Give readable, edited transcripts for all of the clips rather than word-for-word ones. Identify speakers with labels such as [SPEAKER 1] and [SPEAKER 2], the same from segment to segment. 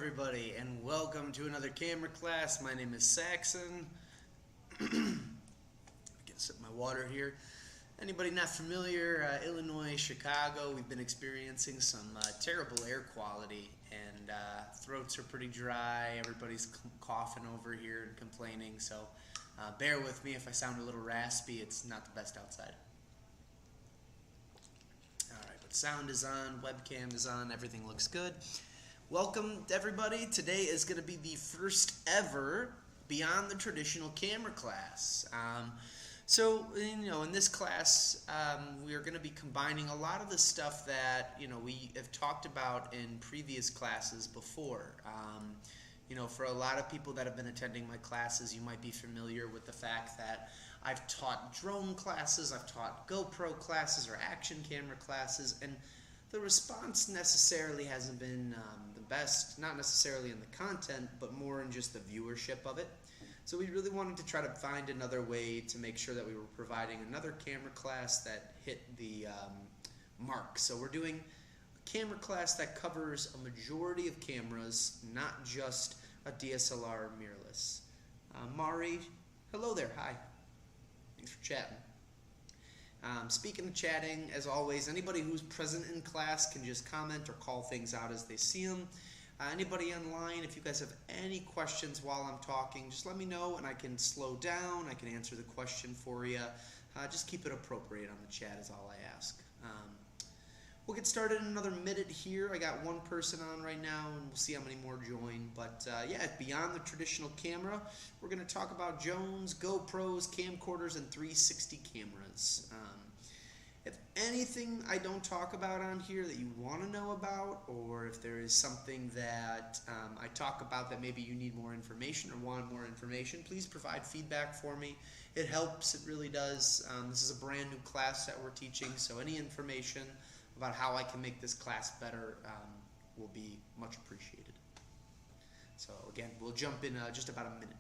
[SPEAKER 1] everybody, and welcome to another camera class. My name is Saxon. Get sip my water here. Anybody not familiar, Illinois, Chicago, we've been experiencing some terrible air quality, and throats are pretty dry. Everybody's coughing over here and complaining, so bear with me if I sound a little raspy. It's not the best outside. Alright, but sound is on, webcam is on, everything looks good. Welcome everybody. Today is going to be the first ever Beyond the Traditional camera class. So in this class, we are going to be combining a lot of the stuff that we have talked about in previous classes before. For a lot of people that have been attending my classes, you might be familiar with the fact that I've taught drone classes, I've taught GoPro classes or action camera classes, and the response necessarily hasn't been the best, not necessarily in the content, but more in just the viewership of it. So we really wanted to try to find another way to make sure that we were providing another camera class that hit the mark. So we're doing a camera class that covers a majority of cameras, not just a DSLR mirrorless. Mari, hello there, hi. Thanks for chatting. Speaking of chatting, as always, anybody who's present in class can just comment or call things out as they see them. Anybody online, if you guys have any questions while I'm talking, just let me know and I can slow down, I can answer the question for you. Just keep it appropriate on the chat is all I ask. We'll get started in another minute here. I got one person on right now, and we'll see how many more join. But yeah, beyond the traditional camera, we're going to talk about drones, GoPros, camcorders, and 360 cameras. If anything I don't talk about on here that you want to know about, or if there is something that I talk about that maybe you need more information or want more information, please provide feedback for me. It helps, it really does. This is a brand new class that we're teaching, so any information about how I can make this class better will be much appreciated. So again, we'll jump in just about a minute.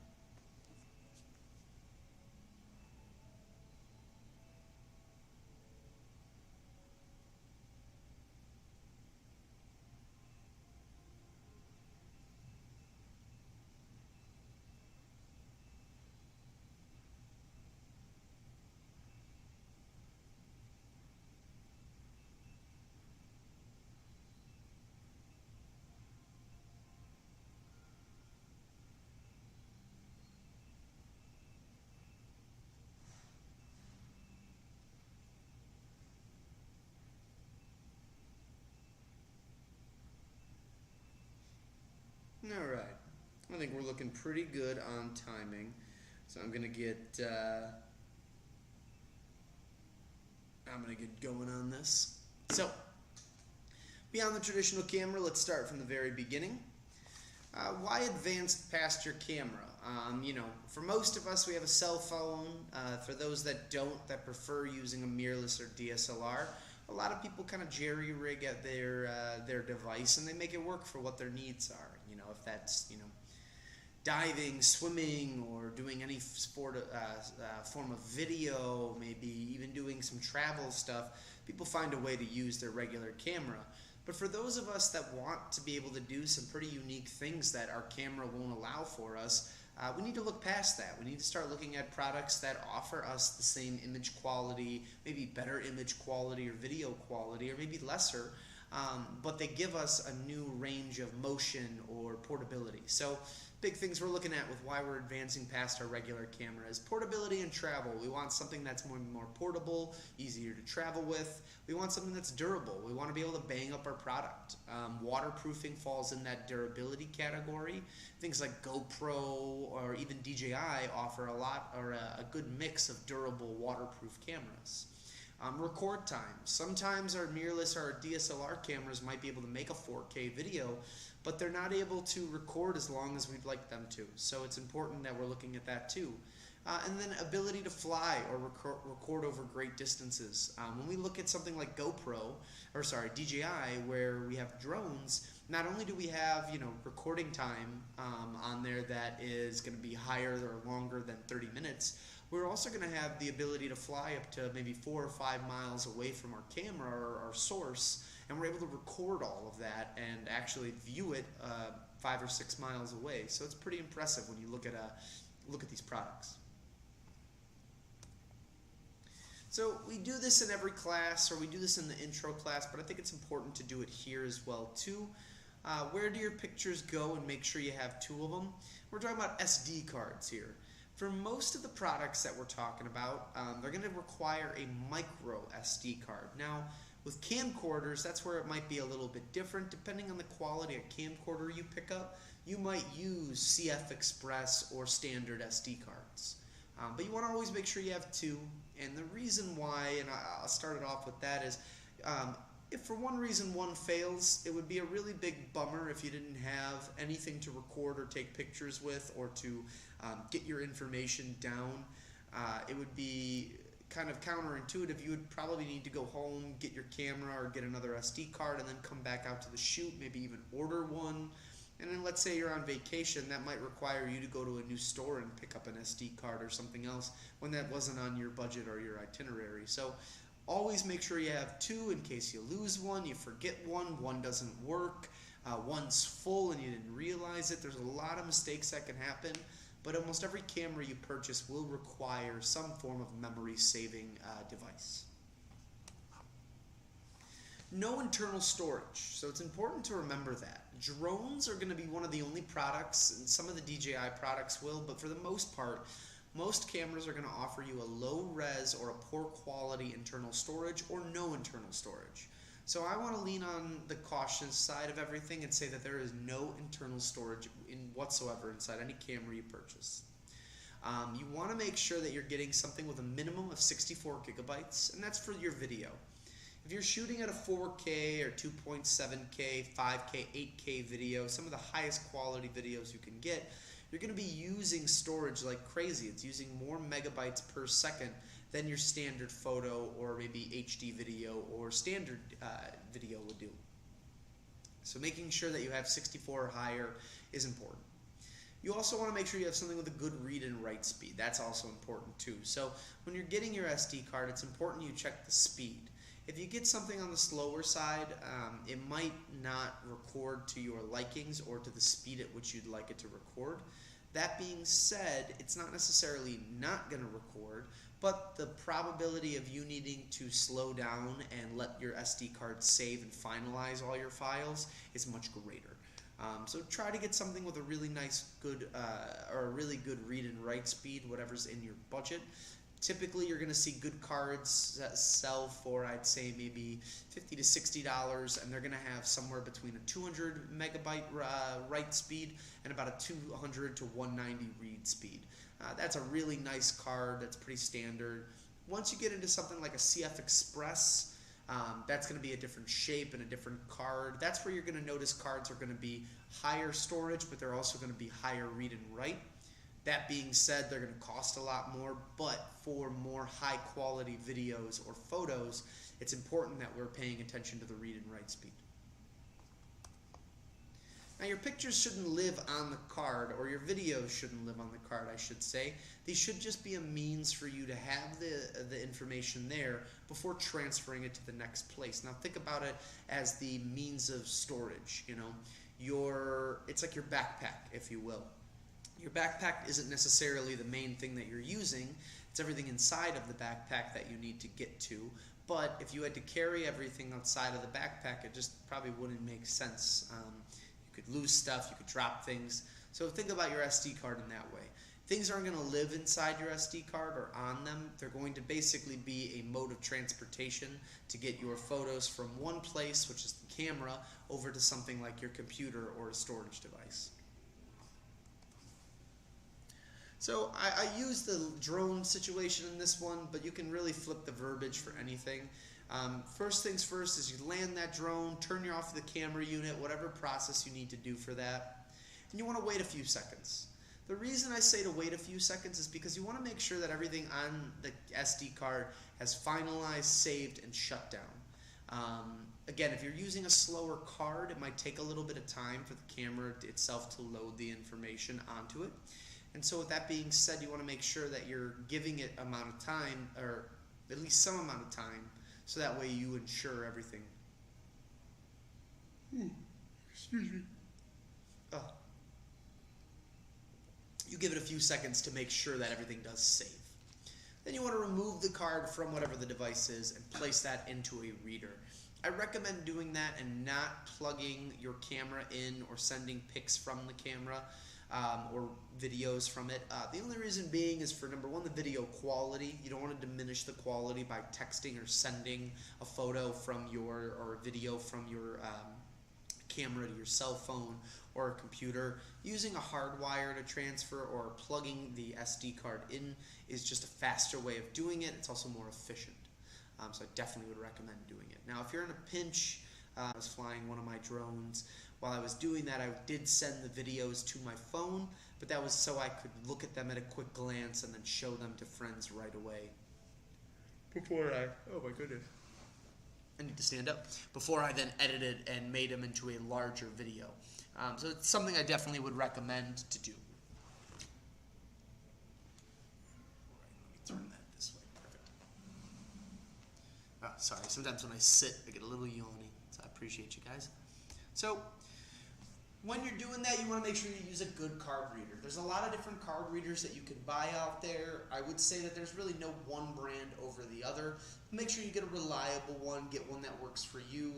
[SPEAKER 1] Alright, I think we're looking pretty good on timing, so I'm gonna get going on this. So, beyond the traditional camera, let's start from the very beginning. Why advance past your camera? For most of us, we have a cell phone. For those that don't, that prefer using a mirrorless or DSLR, a lot of people kind of jerry-rig at their device, and they make it work for what their needs are. If that's diving, swimming, or doing any sport form of video, maybe even doing some travel stuff, people find a way to use their regular camera. But for those of us that want to be able to do some pretty unique things that our camera won't allow for us, we need to look past that. We need to start looking at products that offer us the same image quality, maybe better image quality or video quality, or maybe lesser, but they give us a new range of motion or portability. So big things we're looking at with why we're advancing past our regular camera is portability and travel. We want something that's more portable, easier to travel with. We want something that's durable. We want to be able to bang up our product. Waterproofing falls in that durability category. Things like GoPro or even DJI offer a good mix of durable waterproof cameras. Record time. Sometimes our mirrorless or our DSLR cameras might be able to make a 4K video, but they're not able to record as long as we'd like them to. So it's important that we're looking at that too. And then ability to fly or record over great distances. When we look at something like DJI, where we have drones, not only do we have recording time on there that is going to be higher or longer than 30 minutes, we're also going to have the ability to fly up to maybe 4 or 5 miles away from our camera or our source and we're able to record all of that and actually view it 5 or 6 miles away. So it's pretty impressive when you look at these products. So we do this in every class, or we do this in the intro class, but I think it's important to do it here as well too. Where do your pictures go, and make sure you have 2 of them. We're talking about SD cards here. For most of the products that we're talking about, they're going to require a micro SD card. Now, with camcorders, that's where it might be a little bit different. Depending on the quality of camcorder you pick up, you might use CF Express or standard SD cards. But you want to always make sure you have 2. And the reason why, and I'll start it off with that, is if for one reason one fails, it would be a really big bummer if you didn't have anything to record or take pictures with, or to get your information down. It would be kind of counterintuitive. You would probably need to go home, get your camera, or get another SD card, and then come back out to the shoot, maybe even order one. And then let's say you're on vacation, that might require you to go to a new store and pick up an SD card or something else when that wasn't on your budget or your itinerary. So always make sure you have 2 in case you lose one, you forget one doesn't work, one's full and you didn't realize it. There's a lot of mistakes that can happen, but almost every camera you purchase will require some form of memory saving device. No internal storage, so it's important to remember that. Drones are going to be one of the only products, and some of the DJI products will, but for the most part, most cameras are going to offer you a low res or a poor quality internal storage, or no internal storage. So I want to lean on the cautious side of everything and say that there is no internal storage whatsoever inside any camera you purchase. You want to make sure that you're getting something with a minimum of 64 gigabytes, and that's for your video. If you're shooting at a 4K or 2.7K, 5K, 8K video, some of the highest quality videos you can get, you're going to be using storage like crazy. It's using more megabytes per second than your standard photo or maybe HD video or standard video would do. So making sure that you have 64 or higher is important. You also want to make sure you have something with a good read and write speed. That's also important too. So when you're getting your SD card, it's important you check the speed. If you get something on the slower side, it might not record to your likings or to the speed at which you'd like it to record. That being said, it's not necessarily not going to record, but the probability of you needing to slow down and let your SD card save and finalize all your files is much greater. So try to get something with a really nice, good, or a really good read and write speed, whatever's in your budget. Typically, you're going to see good cards that sell for, I'd say, maybe $50 to $60, and they're going to have somewhere between a 200 megabyte write speed and about a 200 to 190 read speed. That's a really nice card. That's pretty standard. Once you get into something like a CF Express, that's going to be a different shape and a different card. That's where you're going to notice cards are going to be higher storage, but they're also going to be higher read and write. That being said, they're going to cost a lot more, but for more high quality videos or photos, it's important that we're paying attention to the read and write speed. Now your pictures shouldn't live on the card, or your videos shouldn't live on the card, I should say. These should just be a means for you to have the information there before transferring it to the next place. Now think about it as the means of storage, you know. It's like your backpack, if you will. Your backpack isn't necessarily the main thing that you're using. It's everything inside of the backpack that you need to get to. But if you had to carry everything outside of the backpack, it just probably wouldn't make sense. You could lose stuff, you could drop things. So think about your SD card in that way. Things aren't going to live inside your SD card or on them. They're going to basically be a mode of transportation to get your photos from one place, which is the camera, over to something like your computer or a storage device. So I use the drone situation in this one, but you can really flip the verbiage for anything. First things first is you land that drone, turn off the camera unit, whatever process you need to do for that, and you want to wait a few seconds. The reason I say to wait a few seconds is because you want to make sure that everything on the SD card has finalized, saved, and shut down. Again, if you're using a slower card, it might take a little bit of time for the camera itself to load the information onto it. And so with that being said, you want to make sure that you're giving it amount of time, or at least some amount of time, so that way you ensure everything Excuse me. Oh. You give it a few seconds to make sure that everything does save. Then you want to remove the card from whatever the device is and place that into a reader. I recommend doing that and not plugging your camera in or sending pics from the camera or videos from it. The only reason being is for, number one, the video quality. You don't want to diminish the quality by texting or sending a photo from your, or a video from your camera to your cell phone or a computer. Using a hard wire to transfer or plugging the SD card in is just a faster way of doing it. It's also more efficient. So I definitely would recommend doing it. Now, if you're in a pinch, I was flying one of my drones. While I was doing that, I did send the videos to my phone, but that was so I could look at them at a quick glance and then show them to friends right away. Oh my goodness. I need to stand up. Before I then edited and made them into a larger video. So it's something I definitely would recommend to do. Let me turn that this way. Perfect. Oh, sorry. Sometimes when I sit, I get a little yawny. So I appreciate you guys. So when you're doing that, you want to make sure you use a good card reader. There's a lot of different card readers that you can buy out there. I would say that there's really no one brand over the other. Make sure you get a reliable one, get one that works for you.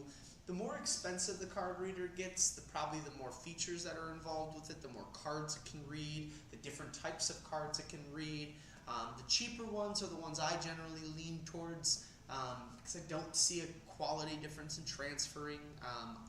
[SPEAKER 1] The more expensive the card reader gets, probably the more features that are involved with it, the more cards it can read, the different types of cards it can read. The cheaper ones are the ones I generally lean towards because I don't see a quality difference in transferring.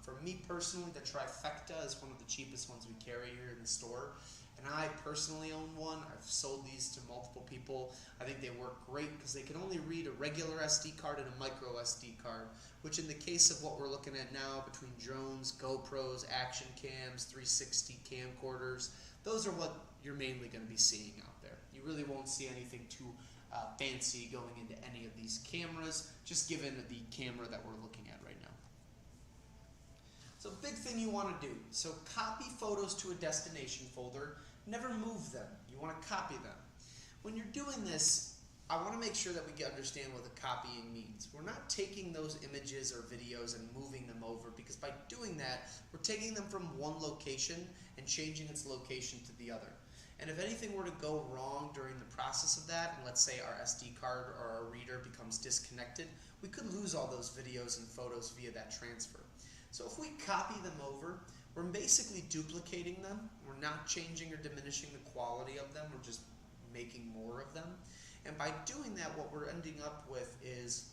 [SPEAKER 1] For me personally, the Trifecta is one of the cheapest ones we carry here in the store. And I personally own one. I've sold these to multiple people. I think they work great because they can only read a regular SD card and a micro SD card, which in the case of what we're looking at now between drones, GoPros, action cams, 360 camcorders, those are what you're mainly going to be seeing out there. You really won't see anything too fancy going into any of these cameras, just given the camera that we're looking at right now. So big thing you want to do, so copy photos to a destination folder, never move them, you want to copy them. When you're doing this, I want to make sure that we understand what the copying means. We're not taking those images or videos and moving them over, because by doing that, we're taking them from one location and changing its location to the other. And if anything were to go wrong during the process of that, and let's say our SD card or our reader becomes disconnected, we could lose all those videos and photos via that transfer. So if we copy them over, we're basically duplicating them. We're not changing or diminishing the quality of them. We're just making more of them. And by doing that, what we're ending up with is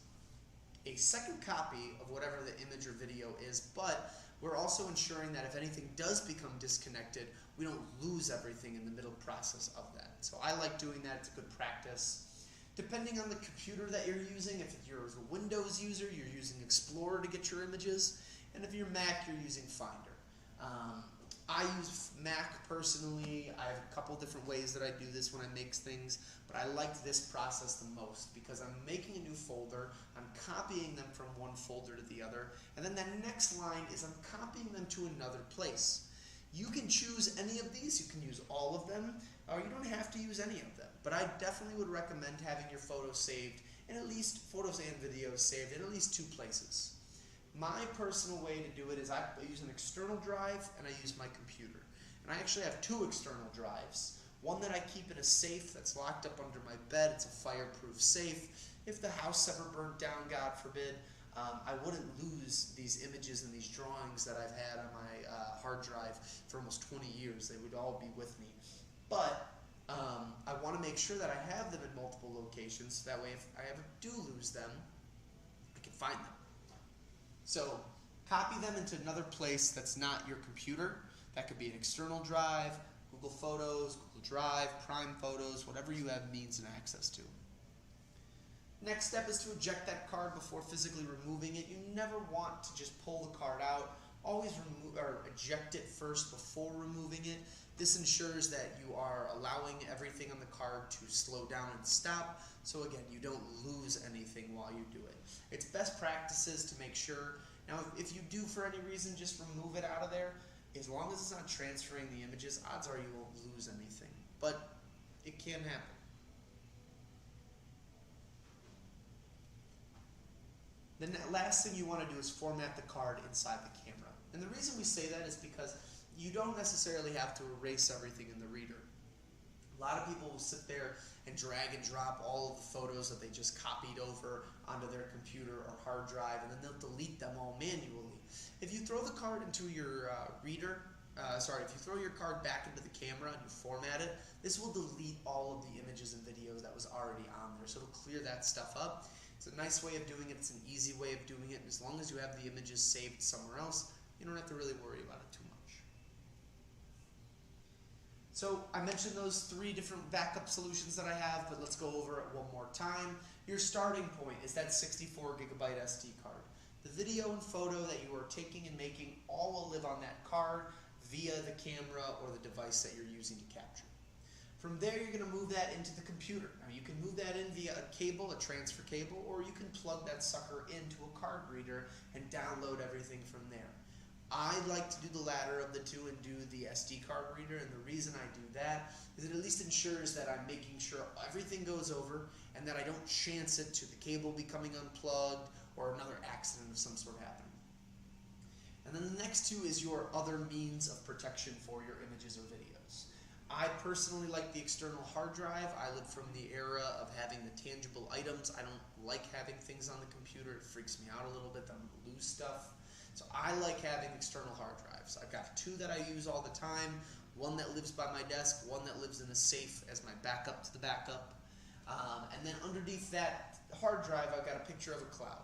[SPEAKER 1] a second copy of whatever the image or video is, but we're also ensuring that if anything does become disconnected, we don't lose everything in the middle process of that. So I like doing that. It's a good practice. Depending on the computer that you're using, if you're a Windows user, you're using Explorer to get your images, and if you're Mac, you're using Finder. I use Mac personally. I have a couple different ways that I do this when I make things, but I like this process the most because I'm making a new folder, I'm copying them from one folder to the other, and then that next line is I'm copying them to another place. You can choose any of these, you can use all of them, or you don't have to use any of them. But I definitely would recommend having your photos saved, and at least photos and videos saved in at least 2 places. My personal way to do it is I use an external drive and I use my computer. And I actually have 2 external drives. One that I keep in a safe that's locked up under my bed. It's a fireproof safe. If the house ever burnt down, God forbid, I wouldn't lose these images and these drawings that I've had on my hard drive for almost 20 years. They would all be with me. But I want to make sure that I have them in multiple locations, so that way if I ever do lose them, I can find them. So copy them into another place that's not your computer. That could be an external drive, Google Photos, Google Drive, Prime Photos, whatever you have means and access to. Next step is to eject that card before physically removing it. You never want to just pull the card out. Always remove or eject it first before removing it. This ensures that you are allowing everything on the card to slow down and stop. So again, you don't lose anything while you do it. It's best practices to make sure. Now, if you do for any reason just remove it out of there, as long as it's not transferring the images, odds are you won't lose anything. But it can happen. The last thing you want to do is format the card inside the camera. And the reason we say that is because you don't necessarily have to erase everything in the reader. A lot of people will sit there and drag and drop all of the photos that they just copied over onto their computer or hard drive, and then they'll delete them all manually. If you throw the card into your if you throw your card back into the camera and you format it, this will delete all of the images and videos that was already on there. So it'll clear that stuff up. It's a nice way of doing it. It's an easy way of doing it. And as long as you have the images saved somewhere else, you don't have to really worry about it too much. So I mentioned those 3 different backup solutions that I have, but let's go over it one more time. Your starting point is that 64 gigabyte SD card. The video and photo that you are taking and making all will live on that card via the camera or the device that you're using to capture. From there, you're going to move that into the computer. Now, you can move that in via a cable, a transfer cable, or you can plug that sucker into a card reader and download everything from there. I like to do the latter of the two and do the SD card reader, and the reason I do that is it at least ensures that I'm making sure everything goes over and that I don't chance it to the cable becoming unplugged or another accident of some sort happening. And then the next 2 is your other means of protection for your images or videos. I personally like the external hard drive. I live from the era of having the tangible items. I don't like having things on the computer. It freaks me out a little bit that I'm going to lose stuff. So I like having external hard drives. I've got 2 that I use all the time. One that lives by my desk, one that lives in a safe as my backup to the backup. And then underneath that hard drive, I've got a picture of a cloud.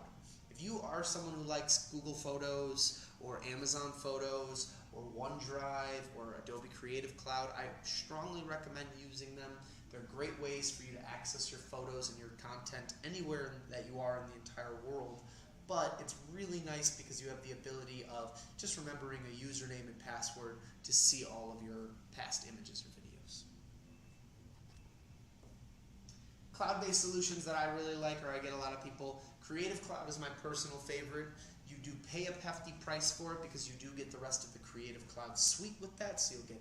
[SPEAKER 1] If you are someone who likes Google Photos or Amazon Photos or OneDrive or Adobe Creative Cloud, I strongly recommend using them. They're great ways for you to access your photos and your content anywhere that you are in the entire world. But it's really nice because you have the ability of just remembering a username and password to see all of your past images or videos. Cloud-based solutions that I really like, or I get a lot of people, Creative Cloud is my personal favorite. You do pay a hefty price for it because you do get the rest of the Creative Cloud suite with that. So you'll get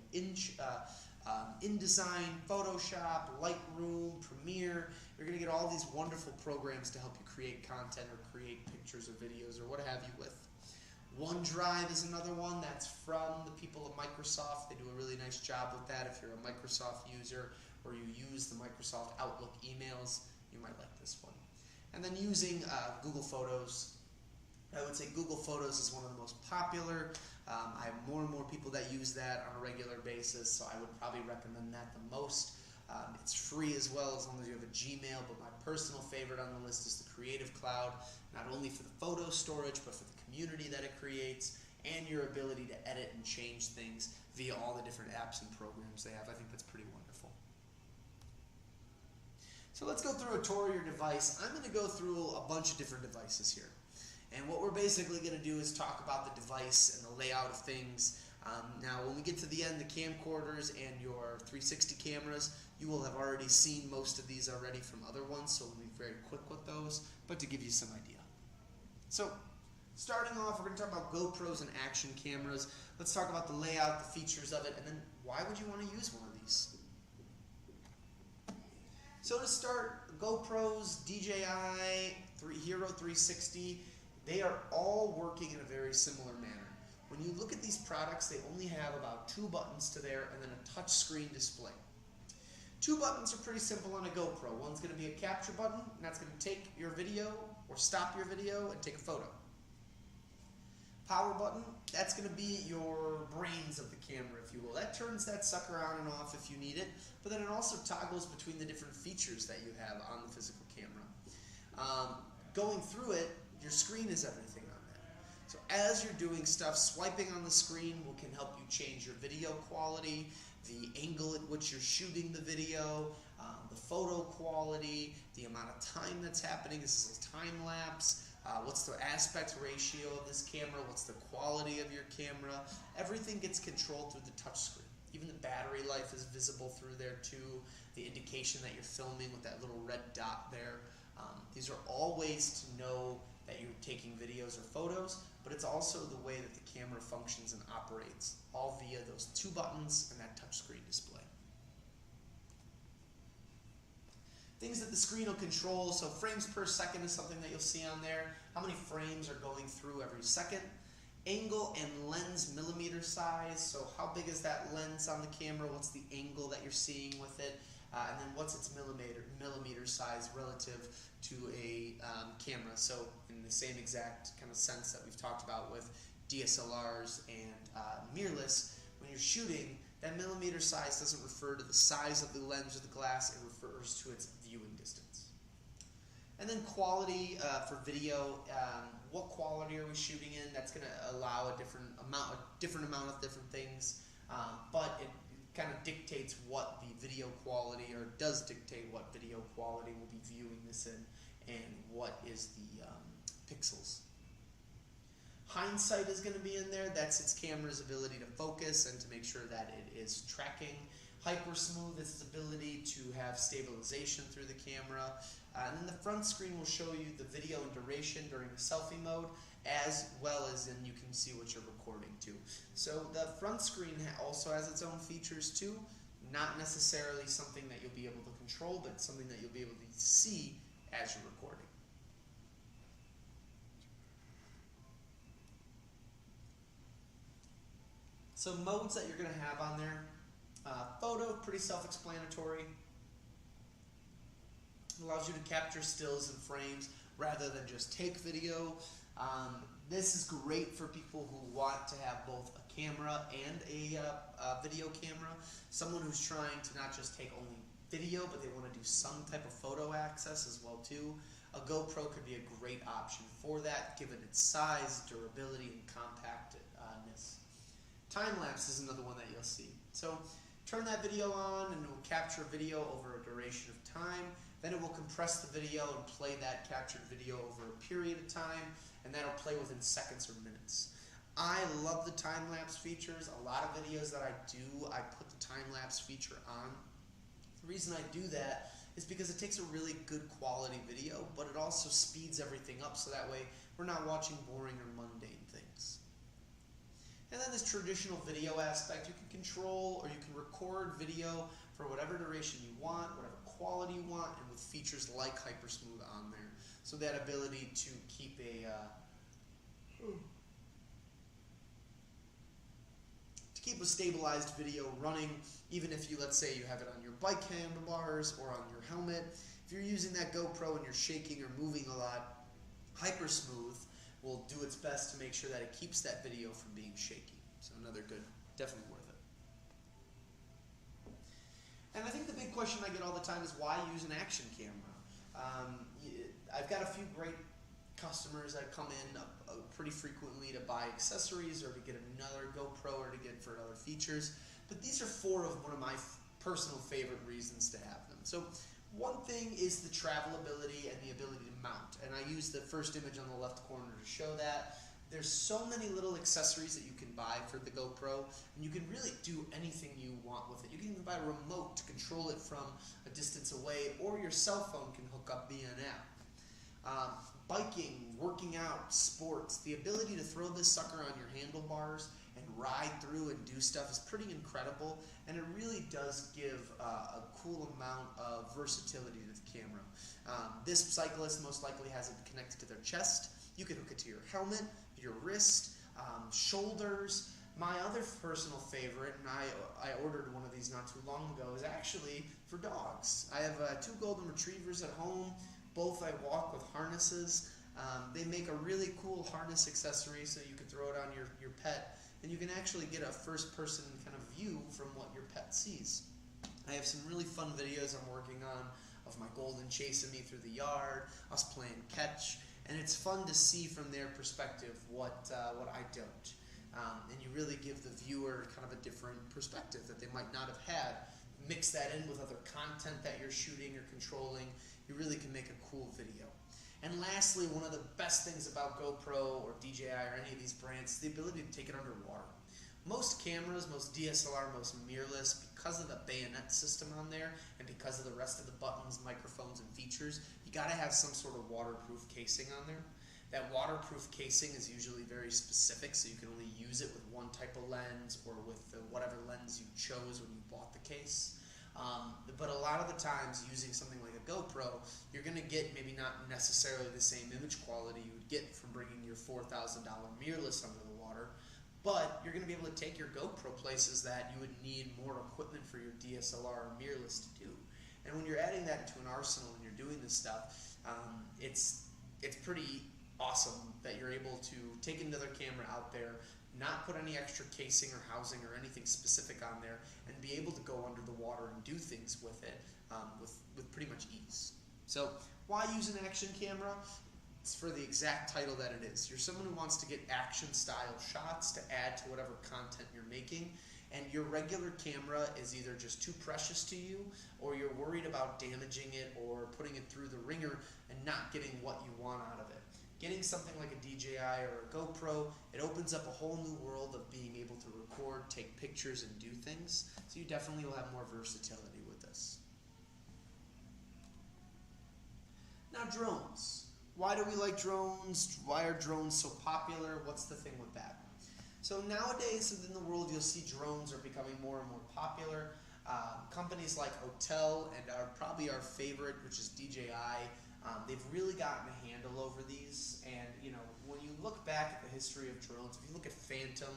[SPEAKER 1] InDesign, Photoshop, Lightroom, Premiere. You're going to get all these wonderful programs to help you create content or create pictures or videos or what have you with. OneDrive is another one that's from the people of Microsoft. They do a really nice job with that. If you're a Microsoft user or you use the Microsoft Outlook emails, you might like this one. And then using Google Photos, I would say Google Photos is one of the most popular. I have more and more people that use that on a regular basis, so I would probably recommend that the most. It's free as well as long as you have a Gmail, but my personal favorite on the list is the Creative Cloud, not only for the photo storage, but for the community that it creates and your ability to edit and change things via all the different apps and programs they have. I think that's pretty wonderful. So let's go through a tour of your device. I'm going to go through a bunch of different devices here. And what we're basically going to do is talk about the device and the layout of things. Now, when we get to the end, the camcorders and your 360 cameras, you will have already seen most of these already from other ones, so we'll be very quick with those, but to give you some idea. So, starting off, we're going to talk about GoPros and action cameras. Let's talk about the layout, the features of it, and then why would you want to use one of these? So to start, GoPros, DJI, Hero 360, they are all working in a very similar manner. When you look at these products, they only have about 2 buttons to there and then a touch screen display. 2 buttons are pretty simple on a GoPro. One's going to be a capture button, and that's going to take your video or stop your video and take a photo. Power button, that's going to be your brains of the camera, if you will. That turns that sucker on and off if you need it, but then it also toggles between the different features that you have on the physical camera. Going through it, your screen is everything on that. So as you're doing stuff, swiping on the screen can help you change your video quality, the angle at which you're shooting the video, the photo quality, the amount of time that's happening. This is a time lapse. What's the aspect ratio of this camera? What's the quality of your camera? Everything gets controlled through the touch screen. Even the battery life is visible through there too. The indication that you're filming with that little red dot there. These are all ways to know that you're taking videos or photos, but it's also the way that the camera functions and operates, all via those 2 buttons and that touchscreen display. Things that the screen will control, so frames per second is something that you'll see on there. How many frames are going through every second? Angle and lens millimeter size, so how big is that lens on the camera, what's the angle that you're seeing with it, and then what's its millimeter size relative to a camera. So in the same exact kind of sense that we've talked about with DSLRs and mirrorless, when you're shooting, that millimeter size doesn't refer to the size of the lens or the glass, it refers to its viewing distance. And then quality for video, what quality are we shooting in? That's going to allow a different amount of different things, but it kind of dictates what the video quality, or does dictate what video quality we'll be viewing this in, and what is the pixels. Hindsight is going to be in there. That's its camera's ability to focus and to make sure that it is tracking. Hypersmooth is its ability to have stabilization through the camera. And then the front screen will show you the video and duration during the selfie mode, as well as then you can see what you're recording to. So the front screen also has its own features too. Not necessarily something that you'll be able to control, but something that you'll be able to see as you're recording. So modes that you're going to have on there. Photo, pretty self-explanatory. Allows you to capture stills and frames rather than just take video. This is great for people who want to have both a camera and a video camera. Someone who's trying to not just take only video, but they want to do some type of photo access as well too. A GoPro could be a great option for that, given its size, durability, and compactness. Time-lapse is another one that you'll see. So turn that video on and it will capture video over a duration of time. Then it will compress the video and play that captured video over a period of time, and that'll play within seconds or minutes. I love the time-lapse features. A lot of videos that I do, I put the time-lapse feature on. The reason I do that is because it takes a really good quality video, but it also speeds everything up so that way we're not watching boring or mundane things. And then this traditional video aspect, you can control or you can record video for whatever duration you want, whatever quality you want, and with features like Hypersmooth on there. So that ability to keep a stabilized video running, even if you, let's say you have it on your bike handlebars or on your helmet. If you're using that GoPro and you're shaking or moving a lot, Hypersmooth will do its best to make sure that it keeps that video from being shaky. So another good, definitely worth it. And I think the big question I get all the time is why use an action camera? I've got a few great customers that come in pretty frequently to buy accessories or to get another GoPro or to get for other features. But these are four of one of my personal favorite reasons to have them. So one thing is the travelability and the ability to mount. And I use the first image on the left corner to show that. There's so many little accessories that you can buy for the GoPro, and you can really do anything you want with it. You can even buy a remote to control it from a distance away, or your cell phone can hook up via an app. Biking, working out, sports, the ability to throw this sucker on your handlebars and ride through and do stuff is pretty incredible, and it really does give a cool amount of versatility to the camera. This cyclist most likely has it connected to their chest. You can hook it to your helmet, your wrist, shoulders. My other personal favorite, and I ordered one of these not too long ago, is actually for dogs. I have 2 golden retrievers at home. Both I walk with harnesses. They make a really cool harness accessory so you can throw it on your pet, and you can actually get a first-person kind of view from what your pet sees. I have some really fun videos I'm working on of my golden chasing me through the yard, us playing catch, and it's fun to see from their perspective what I don't. And you really give the viewer kind of a different perspective that they might not have had. Mix that in with other content that you're shooting or controlling. You really can make a cool video. And lastly, one of the best things about GoPro or DJI or any of these brands is the ability to take it underwater. Most cameras, most DSLR, most mirrorless, because of the bayonet system on there and because of the rest of the buttons, microphones, and features, you gotta have some sort of waterproof casing on there. That waterproof casing is usually very specific, so you can only use it with one type of lens or with whatever lens you chose when you bought the case. But a lot of the times, using something like a GoPro, you're going to get maybe not necessarily the same image quality you would get from bringing your $4,000 mirrorless under the water. you're going to be able to take your GoPro places that you would need more equipment for your DSLR or mirrorless to do. And when you're adding that into an arsenal and you're doing this stuff, it's pretty awesome that you're able to take another camera out there, not put any extra casing or housing or anything specific on there, and be able to go under the water and do things with it with pretty much ease. So why use an action camera? It's for the exact title that it is. You're someone who wants to get action style shots to add to whatever content you're making, and your regular camera is either just too precious to you, or you're worried about damaging it or putting it through the ringer and not getting what you want out of it. Getting something like a DJI or a GoPro, it opens up a whole new world of being able to record, take pictures, and do things. So you definitely will have more versatility with this. Now, drones. Why do we like drones? Why are drones so popular? What's the thing with that? So nowadays in the world, you'll see drones are becoming more and more popular. Companies like Hotel and probably our favorite, which is DJI, they've really gotten a handle over these. And when you look back at the history of drones, if you look at Phantom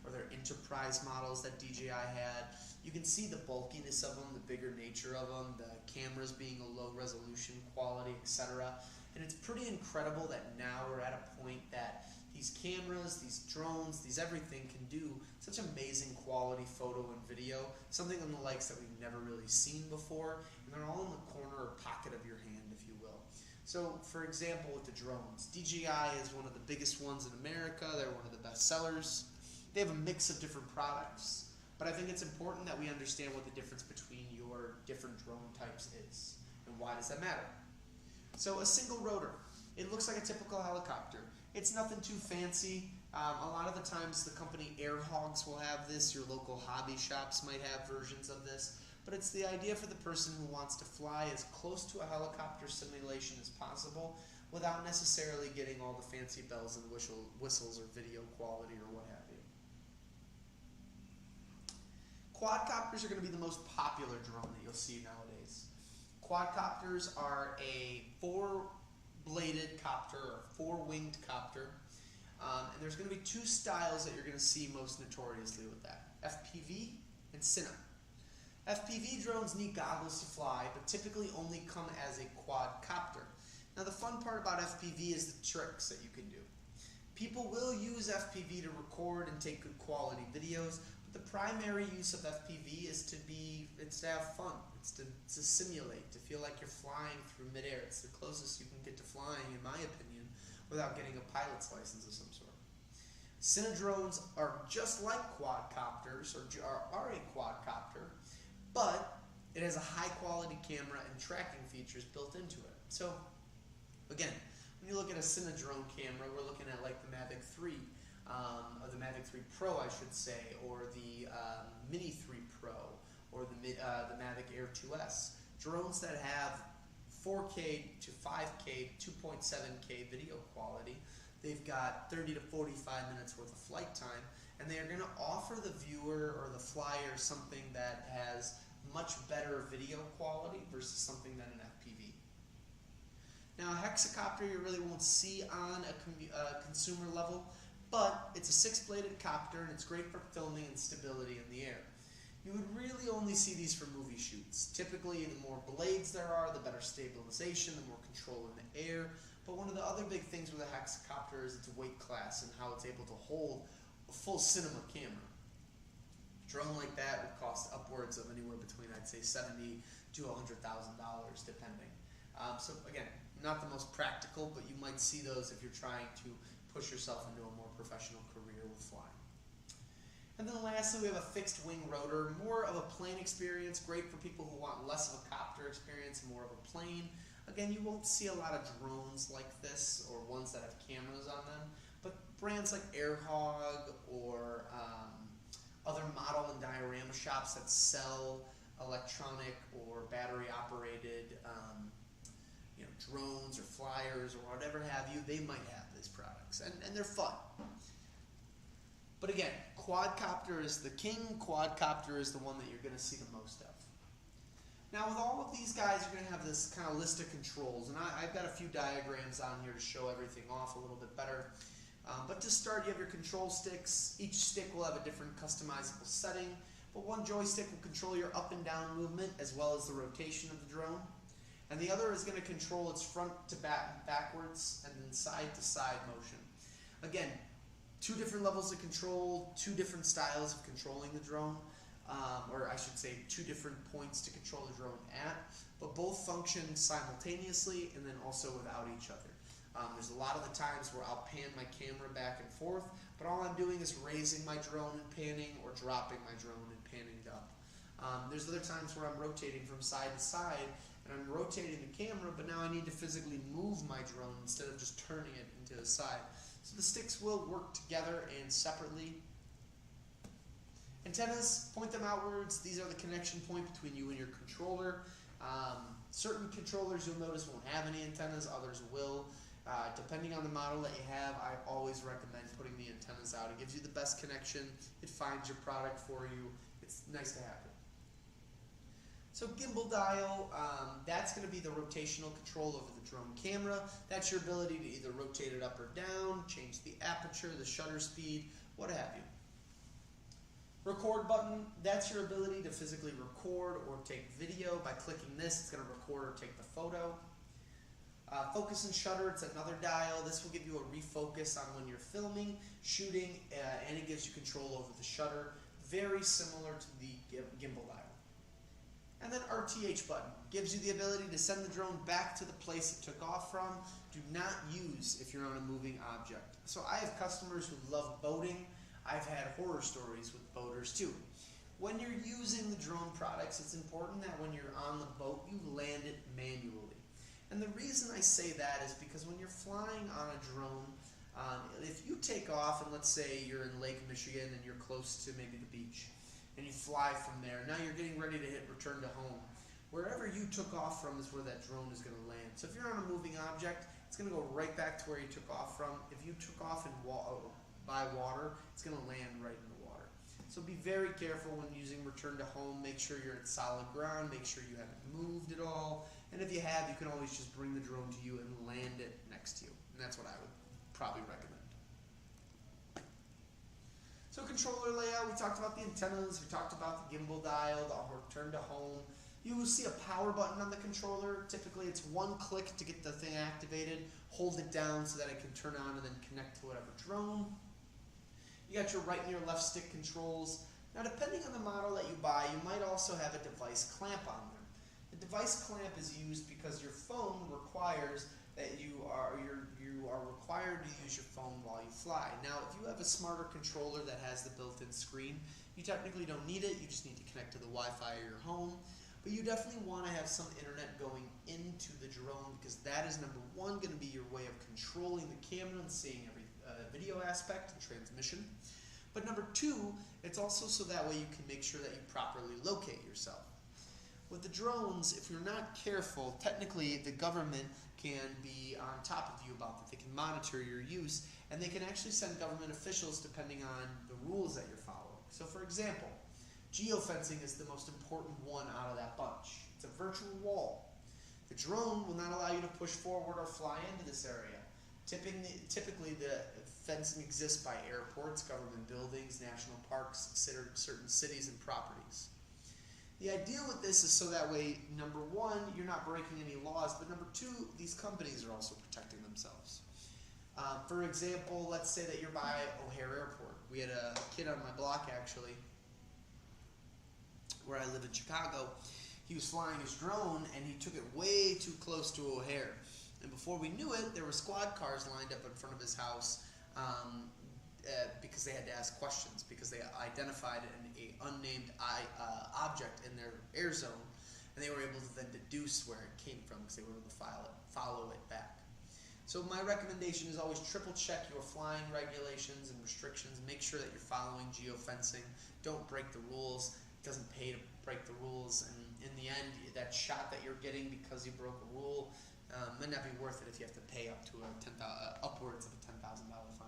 [SPEAKER 1] or their enterprise models that DJI had, you can see the bulkiness of them, the bigger nature of them, the cameras being a low resolution quality, etc. And it's pretty incredible that now we're at a point that these cameras, these drones, these everything can do such amazing quality photo and video, something on the likes that we've never really seen before, and they're all in the corner or pocket of your hand, if you will. So, for example, with the drones, DJI is one of the biggest ones in America. They're one of the best sellers. They have a mix of different products, but I think it's important that we understand what the difference between your different drone types is, and why does that matter? So a single rotor, it looks like a typical helicopter. It's nothing too fancy. A lot of the times the company Air Hogs will have this, your local hobby shops might have versions of this, but it's the idea for the person who wants to fly as close to a helicopter simulation as possible without necessarily getting all the fancy bells and whistles or video quality or what have you. Quadcopters are going to be the most popular drone that you'll see nowadays. Quadcopters are a four-bladed copter or four-winged copter, and there's going to be two styles that you're going to see most notoriously with that: FPV and Cine. FPV drones need goggles to fly, but typically only come as a quadcopter. Now the fun part about FPV is the tricks that you can do. People will use FPV to record and take good quality videos, but the primary use of FPV is to have fun. It's to simulate, to feel like you're flying through midair. It's the closest you can get to flying, in my opinion, without getting a pilot's license of some sort. Cine drones are just like quadcopters, or are a quadcopter, but it has a high-quality camera and tracking features built into it. So, again, when you look at a Cine drone camera, we're looking at like the Mavic 3, or the Mavic 3 Pro, I should say, or the Mini 3 Pro, or the Mavic Air 2S. Drones that have 4K to 5K, 2.7K video quality. They've got 30 to 45 minutes worth of flight time, and they are going to offer the viewer or the flyer something that has much better video quality versus something than an FPV. Now, a hexacopter you really won't see on a consumer level, but it's a six-bladed copter, and it's great for filming and stability in the air. You would really only see these for movie shoots. Typically, the more blades there are, the better stabilization, the more control in the air. But one of the other big things with a hexacopter is its weight class and how it's able to hold a full cinema camera. A drone like that would cost upwards of anywhere between, I'd say, $70,000 to $100,000, depending. So again, not the most practical, but you might see those if you're trying to push yourself into a more professional career with flying. And then lastly, we have a fixed wing rotor, more of a plane experience, great for people who want less of a copter experience, more of a plane. Again, you won't see a lot of drones like this or ones that have cameras on them, but brands like Air Hog or other model and diorama shops that sell electronic or battery operated drones or flyers or whatever have you, they might have these products, and they're fun. But again, quadcopter is the king, quadcopter is the one that you're going to see the most of. Now with all of these guys, you're going to have this kind of list of controls, and I've got a few diagrams on here to show everything off a little bit better. But to start, you have your control sticks. Each stick will have a different customizable setting, but one joystick will control your up and down movement as well as the rotation of the drone. And the other is going to control its front to back, backwards, and then side to side motion. Again, two different levels of control, two different styles of controlling the drone, or I should say two different points to control the drone at, but both function simultaneously and then also without each other. There's a lot of the times where I'll pan my camera back and forth, but all I'm doing is raising my drone and panning, or dropping my drone and panning it up. There's other times where I'm rotating from side to side, and I'm rotating the camera, but now I need to physically move my drone instead of just turning it into the side. So the sticks will work together and separately. Antennas, point them outwards. These are the connection point between you and your controller. Certain controllers you'll notice won't have any antennas, others will. Depending on the model that you have, I always recommend putting the antennas out. It gives you the best connection. It finds your product for you. It's nice to have it. So gimbal dial, that's going to be the rotational control over the drone camera. That's your ability to either rotate it up or down, change the aperture, the shutter speed, what have you. Record button, that's your ability to physically record or take video. By clicking this, it's going to record or take the photo. Focus and shutter, it's another dial. This will give you a refocus on when you're filming, shooting, and it gives you control over the shutter. Very similar to the gimbal dial. And then RTH button gives you the ability to send the drone back to the place it took off from. Do not use if you're on a moving object. So I have customers who love boating. I've had horror stories with boaters too. When you're using the drone products, it's important that when you're on the boat, you land it manually. And the reason I say that is because when you're flying on a drone, if you take off and let's say you're in Lake Michigan and you're close to maybe the beach, and you fly from there, now you're getting ready to hit return to home. Wherever you took off from is where that drone is going to land. So if you're on a moving object, it's going to go right back to where you took off from. If you took off by water, it's going to land right in the water. So be very careful when using return to home. Make sure you're at solid ground. Make sure you haven't moved at all. And if you have, you can always just bring the drone to you and land it next to you. And that's what I would probably recommend. So controller layout, we talked about the antennas, we talked about the gimbal dial, the return to home. You will see a power button on the controller. Typically it's one click to get the thing activated. Hold it down so that it can turn on and then connect to whatever drone. You got your right and your left stick controls. Now depending on the model that you buy, you might also have a device clamp on there. The device clamp is used because your phone requires that you are required to use your phone while you fly. Now, if you have a smarter controller that has the built-in screen, you technically don't need it. You just need to connect to the Wi-Fi of your home. But you definitely want to have some internet going into the drone because that is number one going to be your way of controlling the camera and seeing every video aspect and transmission. But number two, it's also so that way you can make sure that you properly locate yourself. With the drones, if you're not careful, technically the government can be on top of you about that. They can monitor your use, and they can actually send government officials depending on the rules that you're following. So for example, geofencing is the most important one out of that bunch. It's a virtual wall. The drone will not allow you to push forward or fly into this area. Typically the fencing exists by airports, government buildings, national parks, certain cities and properties. The idea with this is so that way, number one, you're not breaking any laws, but number two, these companies are also protecting themselves. For example, let's say that you're by O'Hare Airport. We had a kid on my block, actually, where I live in Chicago. He was flying his drone, and he took it way too close to O'Hare. And before we knew it, there were squad cars lined up in front of his house because they had to ask questions, because they identified an unnamed object in their air zone, and they were able to then deduce where it came from because they were able to follow it back. So my recommendation is always triple check your flying regulations and restrictions. Make sure that you're following geofencing. Don't break the rules. It doesn't pay to break the rules, and in the end, that shot that you're getting because you broke a rule might not be worth it if you have to pay up to upwards of a $10,000 fine.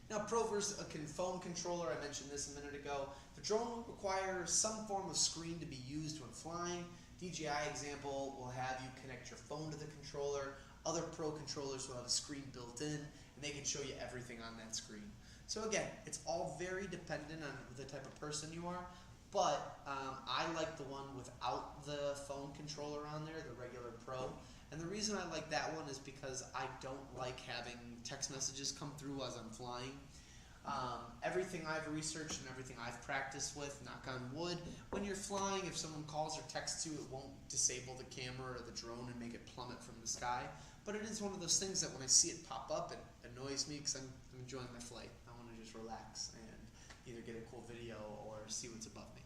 [SPEAKER 1] Now, Pro versus a phone controller, I mentioned this a minute ago. The drone will require some form of screen to be used when flying. DJI example will have you connect your phone to the controller. Other Pro controllers will have a screen built in, and and they can show you everything on that screen. So again, it's all very dependent on the type of person you are, but I like the one without the phone controller on there, the regular Pro. And the reason I like that one is because I don't like having text messages come through as I'm flying. Everything I've researched and everything I've practiced with, knock on wood, when you're flying, if someone calls or texts you, it won't disable the camera or the drone and make it plummet from the sky. But it is one of those things that when I see it pop up, it annoys me because I'm enjoying my flight. I want to just relax and either get a cool video or see what's above me.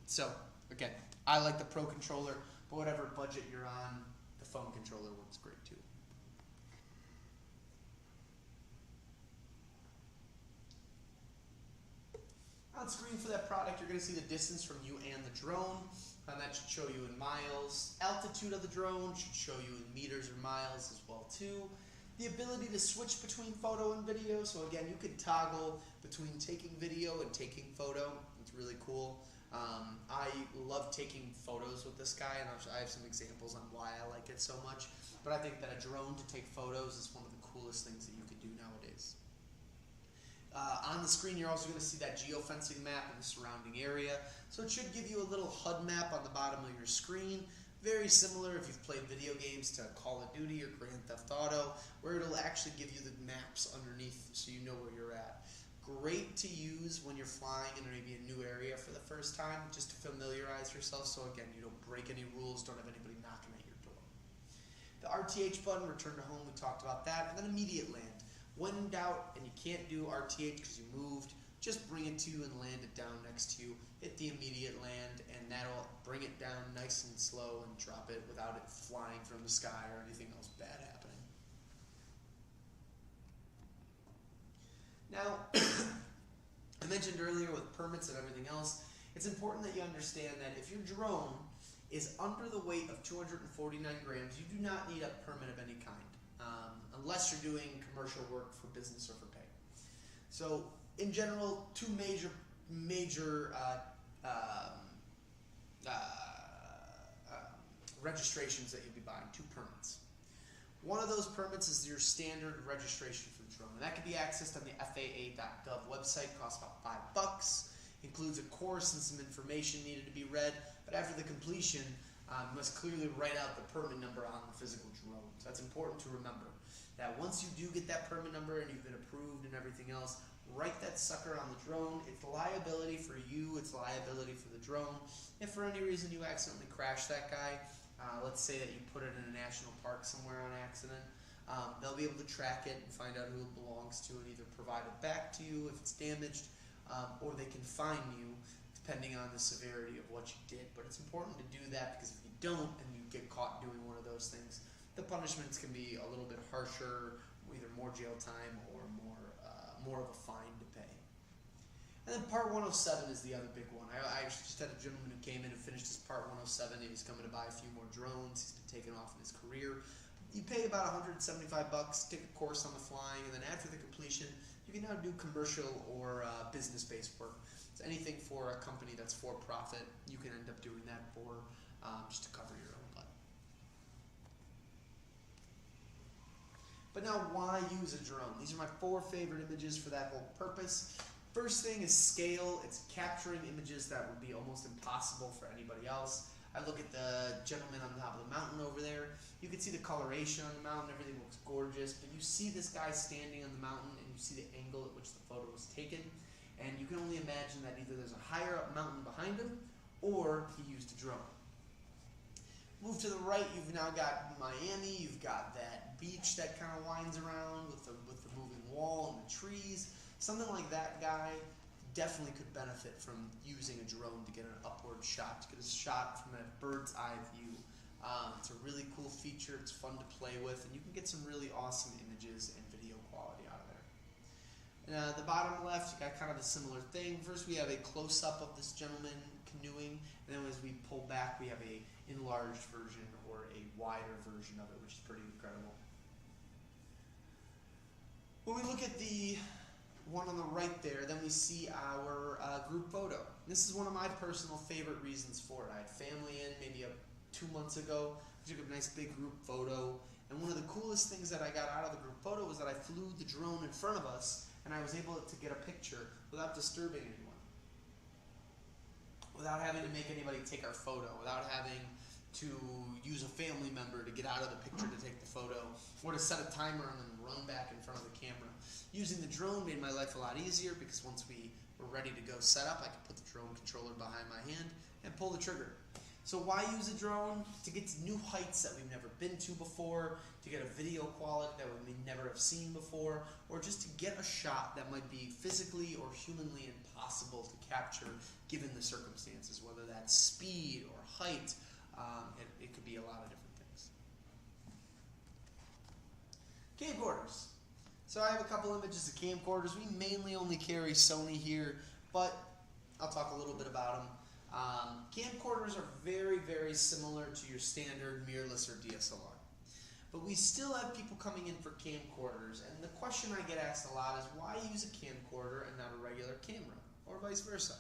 [SPEAKER 1] So, again, I like the Pro controller, but whatever budget you're on, the phone controller works great too. On screen for that product, you're going to see the distance from you and the drone. That should show you in miles. Altitude of the drone should show you in meters or miles as well too. The ability to switch between photo and video. So again, you could toggle between taking video and taking photo. It's really cool. I love taking photos with this guy, and I have some examples on why I like it so much. But I think that a drone to take photos is one of the coolest things that you can do nowadays. On the screen, you're also going to see that geofencing map in the surrounding area. So it should give you a little HUD map on the bottom of your screen. Very similar if you've played video games to Call of Duty or Grand Theft Auto, where it'll actually give you the maps underneath so you know where you're at. Great to use when you're flying in maybe a new area for the first time, just to familiarize yourself. So again, you don't break any rules, don't have anybody knocking at your door. The RTH button, return to home, we talked about that. And then immediate land. When in doubt and you can't do RTH because you moved, just bring it to you and land it down next to you. Hit the immediate land and that'll bring it down nice and slow and drop it without it flying from the sky or anything else bad happening. Now, I mentioned earlier with permits and everything else, it's important that you understand that if your drone is under the weight of 249 grams, you do not need a permit of any kind. Unless you're doing commercial work for business or for pay. So, in general, two major registrations that you'll be buying, 2 permits. One of those permits is your standard registration for the drone, and that can be accessed on the FAA.gov website. Costs about $5. Includes a course and some information needed to be read, but after the completion, you must clearly write out the permit number on the physical drone. So that's important to remember. That once you do get that permit number and you've been approved and everything else, write that sucker on the drone. It's liability for you, it's liability for the drone. If for any reason you accidentally crash that guy, let's say that you put it in a national park somewhere on accident, they'll be able to track it and find out who it belongs to and either provide it back to you if it's damaged, or they can fine you depending on the severity of what you did. But it's important to do that because if you don't and you get caught doing one of those things, the punishments can be a little bit harsher, either more jail time or more of a fine to pay. And then Part 107 is the other big one. I just had a gentleman who came in and finished his Part 107. He was coming to buy a few more drones. He's been taking off in his career. You pay about $175, take a course on the flying, and then after the completion, you can now do commercial or business-based work. So anything for a company that's for profit, you can end up doing that for just to cover your own butt. But now, why use a drone? These are my 4 favorite images for that whole purpose. First thing is scale. It's capturing images that would be almost impossible for anybody else. I look at the gentleman on top of the mountain over there. You can see the coloration on the mountain. Everything looks gorgeous. But you see this guy standing on the mountain, and you see the angle at which the photo was taken. And you can only imagine that either there's a higher up mountain behind him, or he used a drone. Move to the right, you've now got Miami. You've got that beach that kind of winds around with the moving wall and the trees. Something like that guy definitely could benefit from using a drone to get an upward shot, to get a shot from a bird's eye view. It's a really cool feature. It's fun to play with, and you can get some really awesome images and video quality out of there. And the bottom left, you got kind of a similar thing. First, we have a close-up of this gentleman canoeing, and then as we pull back, we have a enlarged version or a wider version of it, which is pretty incredible. When we look at the one on the right there, then we see our group photo. This is one of my personal favorite reasons for it. I had family in maybe 2 months ago. I took a nice big group photo, And one of the coolest things that I got out of the group photo was that I flew the drone in front of us, and I was able to get a picture without disturbing anyone, without having to make anybody take our photo, without having to use a family member to get out of the picture to take the photo, or to set a timer and then run back in front of the camera. Using the drone made my life a lot easier because once we were ready to go set up, I could put the drone controller behind my hand and pull the trigger. So why use a drone? To get to new heights that we've never been to before, to get a video quality that we may never have seen before, or just to get a shot that might be physically or humanly impossible to capture given the circumstances, whether that's speed or height. It could be a lot of different things. Camcorders. So I have a couple images of camcorders. We mainly only carry Sony here, but I'll talk a little bit about them. Camcorders are very, very similar to your standard mirrorless or DSLR. But we still have people coming in for camcorders, and the question I get asked a lot is, why use a camcorder and not a regular camera, or vice versa?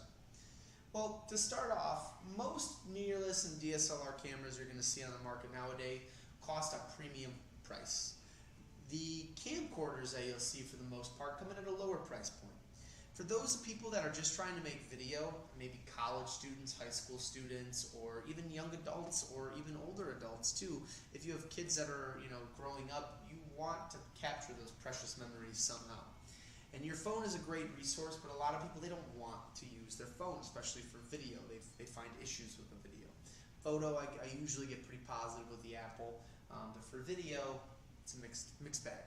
[SPEAKER 1] Well, to start off, most mirrorless and DSLR cameras you're going to see on the market nowadays cost a premium price. The camcorders that you'll see for the most part come in at a lower price point. For those people that are just trying to make video, maybe college students, high school students, or even young adults, or even older adults too, if you have kids that are growing up, you want to capture those precious memories somehow. And your phone is a great resource, but a lot of people, they don't want to use their phone, especially for video. They find issues with the video. Photo, I usually get pretty positive with the Apple, but for video, it's a mixed bag.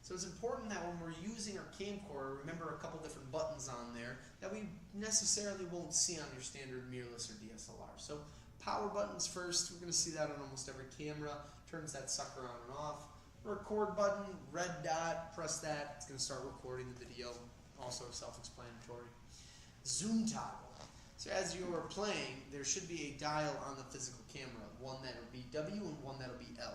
[SPEAKER 1] So it's important that when we're using our camcorder, remember a couple different buttons on there that we necessarily won't see on your standard mirrorless or DSLR. So power buttons first, we're going to see that on almost every camera. Turns that sucker on and off. Record button, red dot, press that, it's going to start recording the video, also self-explanatory. Zoom toggle. So as you are playing, there should be a dial on the physical camera, one that will be W and one that will be L.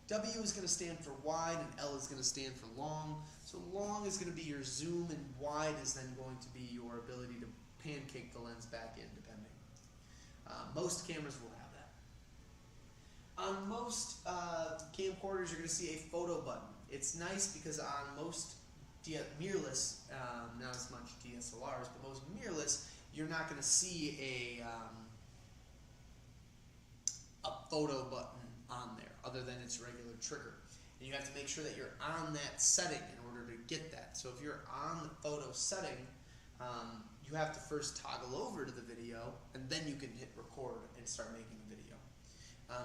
[SPEAKER 1] W is going to stand for wide and L is going to stand for long. So long is going to be your zoom and wide is then going to be your ability to pancake the lens back in, depending. Most cameras will have that. On most camcorders, you're going to see a photo button. It's nice because on most mirrorless, not as much DSLRs, but most mirrorless, you're not going to see a photo button on there other than its regular trigger. And you have to make sure that you're on that setting in order to get that. So if you're on the photo setting, you have to first toggle over to the video, and then you can hit record and start making a video.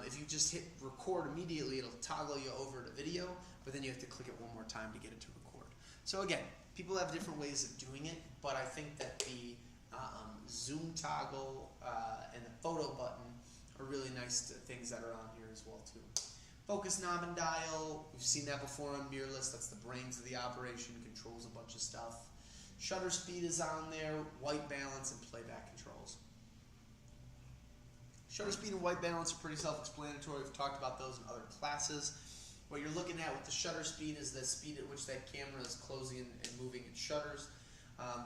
[SPEAKER 1] If you just hit record immediately, it'll toggle you over to video, but then you have to click it one more time to get it to record. So again, people have different ways of doing it, but I think that the zoom toggle and the photo button are really nice things that are on here as well too. Focus knob and dial, we've seen that before on mirrorless. That's the brains of the operation, controls a bunch of stuff. Shutter speed is on there, white balance, and playback controls. Shutter speed and white balance are pretty self-explanatory. We've talked about those in other classes. What you're looking at with the shutter speed is the speed at which that camera is closing and moving its shutters.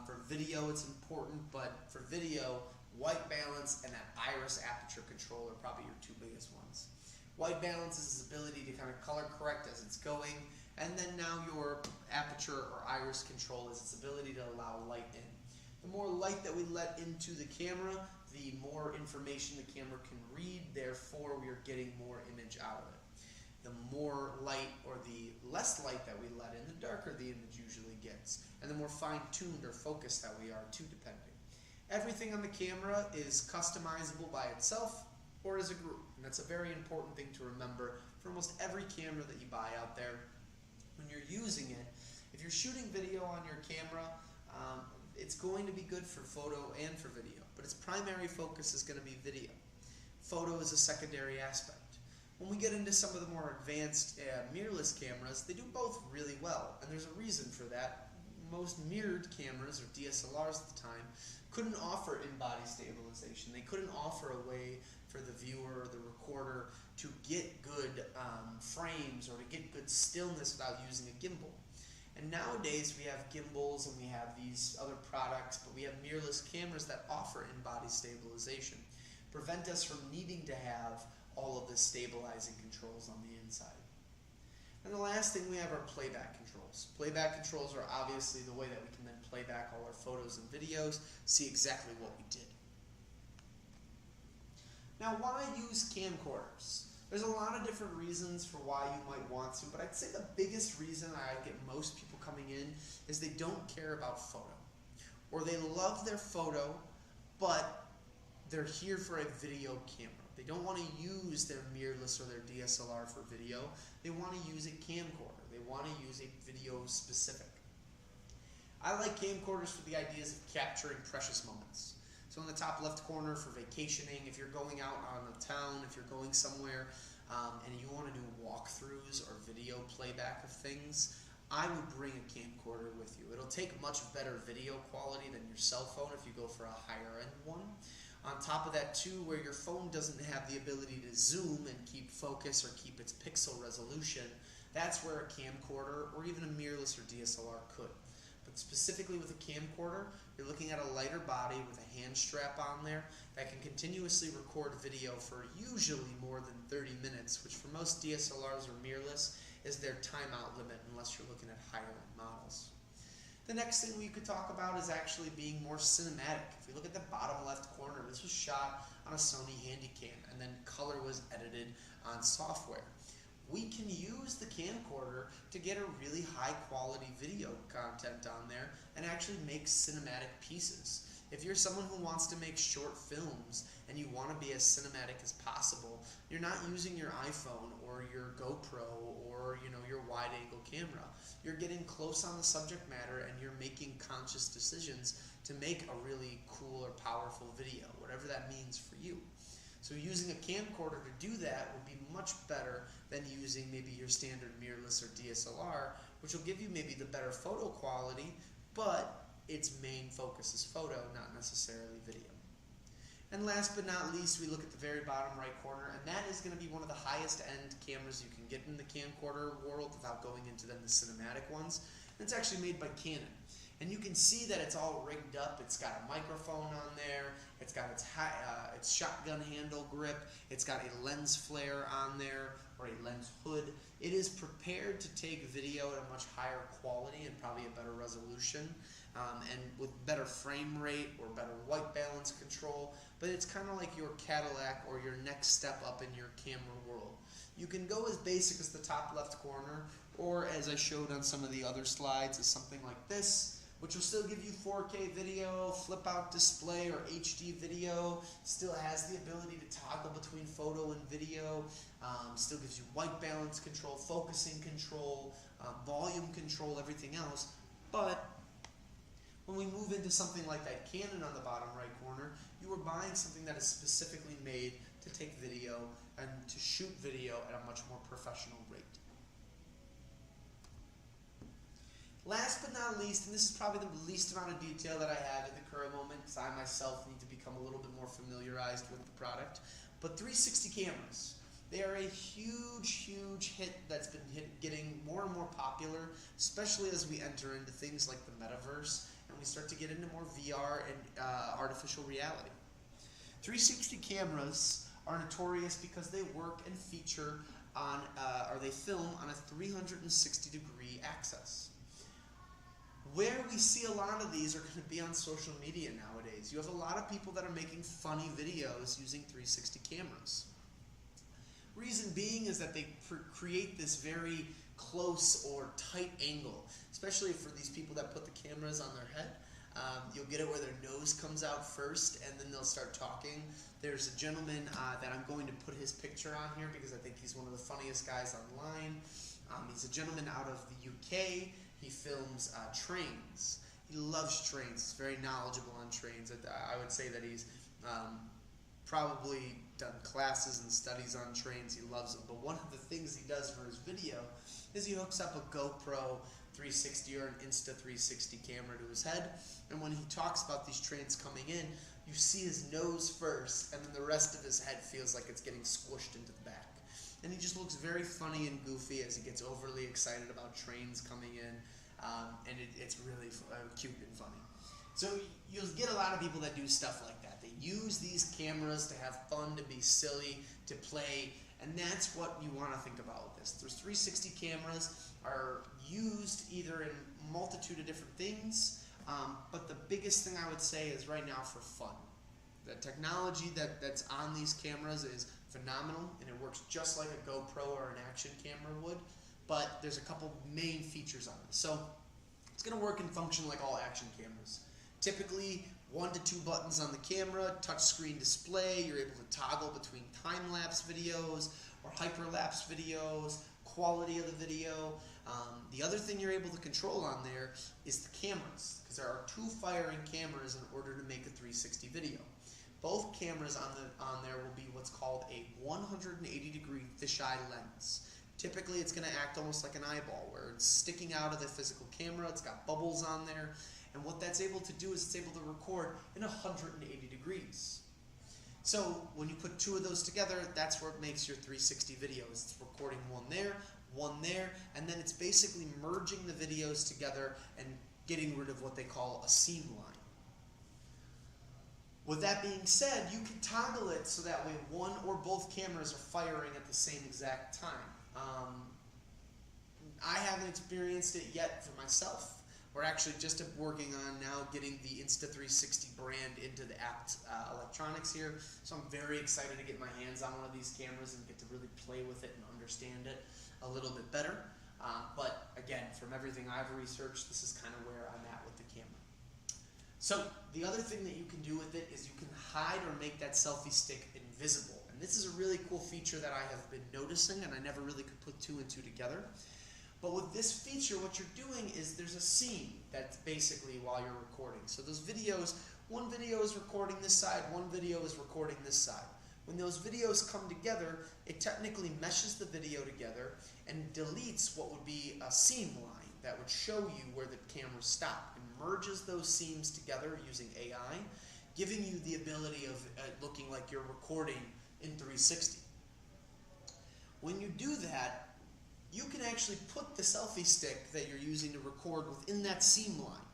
[SPEAKER 1] For video, it's important, but for video, white balance and that iris aperture control are probably your two biggest ones. White balance is its ability to kind of color correct as it's going, and then now your aperture or iris control is its ability to allow light in. The more light that we let into the camera, the more information the camera can read, therefore we are getting more image out of it. The more light or the less light that we let in, the darker the image usually gets, and the more fine-tuned or focused that we are too, depending. Everything on the camera is customizable by itself or as a group, and that's a very important thing to remember for almost every camera that you buy out there. When you're using it, if you're shooting video on your camera, it's going to be good for photo and for video, but its primary focus is going to be video. Photo is a secondary aspect. When we get into some of the more advanced mirrorless cameras, they do both really well, and there's a reason for that. Most mirrored cameras, or DSLRs at the time, couldn't offer in-body stabilization. They couldn't offer a way for the viewer or the recorder to get good frames or to get good stillness without using a gimbal. And nowadays we have gimbals and we have these other products, but we have mirrorless cameras that offer in-body stabilization, prevent us from needing to have all of the stabilizing controls on the inside. And the last thing we have are playback controls. Playback controls are obviously the way that we can then play back all our photos and videos, see exactly what we did. Now, why use camcorders? There's a lot of different reasons for why you might want to, but I'd say the biggest reason I get most people coming in is they don't care about photo. Or they love their photo, but they're here for a video camera. They don't want to use their mirrorless or their DSLR for video. They want to use a camcorder. They want to use a video specific. I like camcorders for the ideas of capturing precious moments. So in the top left corner for vacationing, if you're going out on the town, if you're going somewhere and you want to do walkthroughs or video playback of things, I would bring a camcorder with you. It'll take much better video quality than your cell phone if you go for a higher end one. On top of that too, where your phone doesn't have the ability to zoom and keep focus or keep its pixel resolution, that's where a camcorder or even a mirrorless or DSLR could. But specifically with a camcorder, you're looking at a lighter body with a hand strap on there that can continuously record video for usually more than 30 minutes, which for most DSLRs or mirrorless is their timeout limit unless you're looking at higher end models. The next thing we could talk about is actually being more cinematic. If we look at the bottom left corner, this was shot on a Sony Handycam and then color was edited on software. We can use the camcorder to get a really high quality video content on there and actually make cinematic pieces. If you're someone who wants to make short films and you want to be as cinematic as possible, you're not using your iPhone or your GoPro or your wide angle camera. You're getting close on the subject matter and you're making conscious decisions to make a really cool or powerful video, whatever that means for you. So using a camcorder to do that would be much better than using maybe your standard mirrorless or DSLR, which will give you maybe the better photo quality, but its main focus is photo, not necessarily video. And last but not least, we look at the very bottom right corner, and that is going to be one of the highest end cameras you can get in the camcorder world without going into then the cinematic ones. And it's actually made by Canon. And you can see that it's all rigged up. It's got a microphone on there. It's got its shotgun handle grip. It's got a lens flare on there, or a lens hood. It is prepared to take video at a much higher quality and probably a better resolution, and with better frame rate or better white balance control. But it's kind of like your Cadillac or your next step up in your camera world. You can go as basic as the top left corner, or as I showed on some of the other slides, as something like this, which will still give you 4K video, flip out display or HD video, still has the ability to toggle between photo and video, still gives you white balance control, focusing control, volume control, everything else. But when we move into something like that Canon on the bottom right corner, you are buying something that is specifically made to take video and to shoot video at a much more professional rate. Last but not least, and this is probably the least amount of detail that I have at the current moment, because I myself need to become a little bit more familiarized with the product, but 360 cameras. They are a huge, huge hit that's been getting more and more popular, especially as we enter into things like the metaverse and we start to get into more VR and artificial reality. 360 cameras are notorious because they work and feature on, or they film on a 360-degree axis. Where we see a lot of these are going to be on social media nowadays. You have a lot of people that are making funny videos using 360 cameras. Reason being is that they create this very close or tight angle, especially for these people that put the cameras on their head. You'll get it where their nose comes out first and then they'll start talking. There's a gentleman that I'm going to put his picture on here because I think he's one of the funniest guys online. He's a gentleman out of the UK. He films trains. He loves trains. He's very knowledgeable on trains. I would say that he's probably done classes and studies on trains. He loves them. But one of the things he does for his video is he hooks up a GoPro 360 or an Insta360 camera to his head. And when he talks about these trains coming in, you see his nose first, and then the rest of his head feels like it's getting squished into the back. And he just looks very funny and goofy as he gets overly excited about trains coming in, and it's really cute and funny. So you'll get a lot of people that do stuff like that. They use these cameras to have fun, to be silly, to play And that's what you want to think about with this. There's 360 cameras are used either in a multitude of different things, but the biggest thing I would say is right now for fun. The technology that's on these cameras is phenomenal, and it works just like a GoPro or an action camera would, but there's a couple main features on it. So it's going to work and function like all action cameras. Typically 1 to 2 buttons on the camera, touchscreen display, you're able to toggle between time-lapse videos or hyperlapse videos, quality of the video. The other thing you're able to control on there is the cameras, because there are 2 firing cameras in order to make a 360 video. Both cameras on there will be what's called a 180-degree fisheye lens. Typically it's going to act almost like an eyeball, where it's sticking out of the physical camera, it's got bubbles on there, and what that's able to do is it's able to record in 180 degrees. So when you put 2 of those together, that's where it makes your 360 videos. It's recording one there, and then it's basically merging the videos together and getting rid of what they call a seam line. With that being said, you can toggle it so that way one or both cameras are firing at the same exact time. I haven't experienced it yet for myself. We're actually just working on now getting the Insta360 brand into the Apt electronics here. So I'm very excited to get my hands on one of these cameras and get to really play with it and understand it a little bit better. But again, from everything I've researched, this is kind of where I'm at with the camera. So the other thing that you can do with it is you can hide or make that selfie stick invisible. And this is a really cool feature that I have been noticing, and I never really could put 2 and 2 together. But with this feature, what you're doing is there's a scene that's basically while you're recording. So those videos, one video is recording this side, one video is recording this side. When those videos come together, it technically meshes the video together and deletes what would be a seam line that would show you where the camera stopped, and merges those seams together using AI, giving you the ability of looking like you're recording in 360. When you do that, you can actually put the selfie stick that you're using to record within that seam line.